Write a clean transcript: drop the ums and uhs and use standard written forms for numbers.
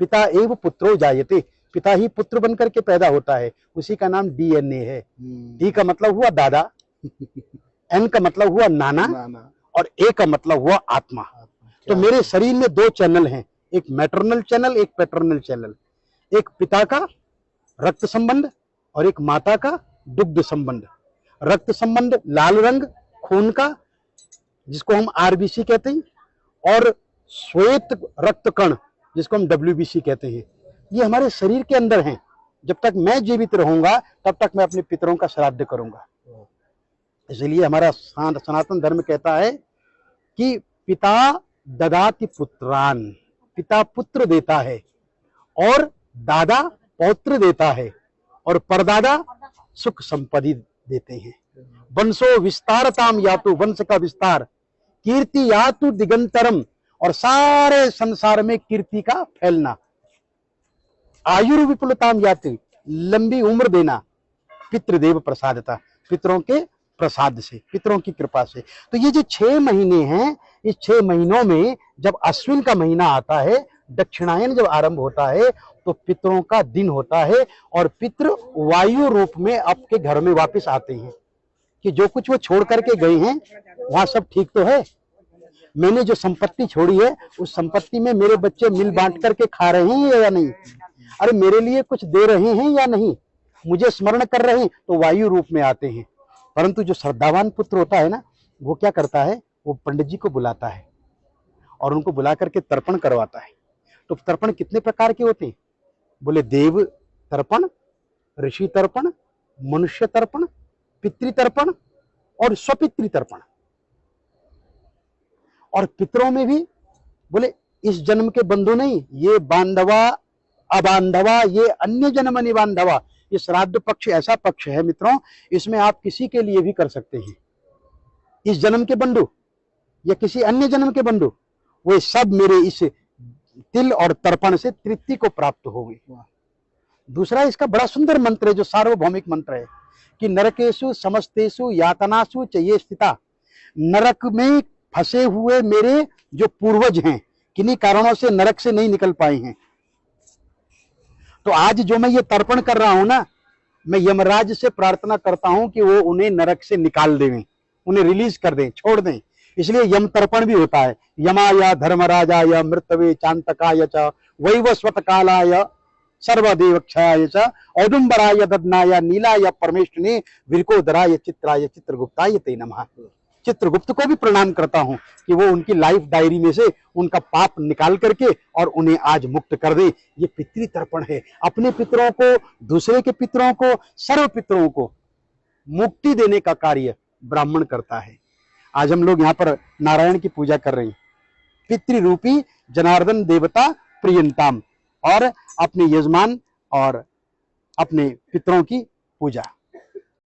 पिता एव पुत्रो जायते, पिता ही पुत्र बनकर के पैदा होता है, उसी का नाम डीएनए है। डी का मतलब हुआ दादा, एन का मतलब हुआ नाना, और ए का मतलब हुआ आत्मा। तो मेरे शरीर में दो चैनल हैं, एक मैटरनल चैनल, एक पैटर्नल चैनल। एक पिता का रक्त संबंध और एक माता का दुग्ध संबंध। रक्त संबंध लाल रंग खून का, जिसको हम आरबीसी कहते हैं, और श्वेत रक्त कण, जिसको हम डब्ल्यूबीसी कहते हैं, ये हमारे शरीर के अंदर हैं। जब तक मैं जीवित रहूंगा तब तक मैं अपने पितरों का श्राद्ध करूंगा। इसलिए हमारा सनातन धर्म कहता है कि पिता ददाति पुत्रान, पिता पुत्र देता है, और दादा पौत्र देता है, और परदादा सुख संपत्ति देते हैं। वंशो विस्तारताम यातु, वंश का विस्तार, कीर्ति यातु दिगंतरम, और सारे संसार में कीर्ति का फैलना। आयुर विपुलताम याति, लंबी उम्र देना। पितृदेव प्रसादता, पितरों के प्रसाद से, पितरों की कृपा से। तो ये जो 6 महीने हैं, इस 6 महीनों में जब अश्विन का महीना आता है, दक्षिणायन जब आरंभ होता है, तो पितरों का दिन होता है, और पितृ वायु रूप में आपके घर में वापस आते हैं कि जो कुछ वो छोड़ करके गए हैं वहां सब ठीक तो है। मैंने जो संपत्ति छोड़ी है, उस संपत्ति में मेरे बच्चे मिल बांट करके खा रहे हैं या नहीं, अरे मेरे लिए कुछ दे रहे हैं या नहीं, मुझे स्मरण कर रहे हैं, तो वायु रूप में आते हैं। परंतु जो श्रद्धावान पुत्र होता है ना, वो क्या करता है, वो पंडित जी को बुलाता है और उनको बुला करके तर्पण करवाता है। तो तर्पण कितने प्रकार के होते हैं? बोले देव तर्पण, ऋषि तर्पण, मनुष्य तर्पण, पितृतर्पण और स्वपितृ तर्पण। और पितरों में भी बोले इस जन्म के बंधु नहीं, ये बांधवा अबांधवा, ये अन्य जन्म निबांधवा। ये श्राद्ध पक्ष ऐसा पक्ष है मित्रों, इसमें आप किसी के लिए भी कर सकते हैं। इस जन्म के बंधु या किसी अन्य जन्म के बंधु, वो सब मेरे इस तिल और तर्पण से तृप्ति को प्राप्त होंगे। दूसरा इसका बड़ा सुंदर मंत्र है, जो सार्वभौमिक मंत्र है कि नरकेशु समस्तेषु यातनासु च ये स्थिता। नरक में फंसे हुए मेरे जो पूर्वज हैं, किन्हीं कारणों से नरक से नहीं निकल पाए हैं, तो आज जो मैं ये तर्पण कर रहा हूं ना, मैं यमराज से प्रार्थना करता हूं कि वो उन्हें नरक से निकाल दें, उन्हें रिलीज कर दें, छोड़ दें। इसलिए यम तर्पण भी होता है। यमाय धर्मराजाय मृतवे चांतकाय च वैवस्वत कालाय सर्वदेव क्षयाय च औदुंबराय ददनाय नीलाय परमेष्ठिने विरकोदराय चित्राय चित्रगुप्ताय ते नमः। चित्रगुप्त को भी प्रणाम करता हूं कि वो उनकी लाइफ डायरी में से उनका पाप निकाल करके और उन्हें आज मुक्त कर दे। ये पितृ तर्पण है। अपने पितरों को, दूसरे के पितरों को, सर्व पितरों को मुक्ति देने का कार्य ब्राह्मण करता है। आज हम लोग यहाँ पर नारायण की पूजा कर रहे हैं, पितृरूपी जनार्दन देवता प्रियंताम, और अपने यजमान और अपने पितरों की पूजा।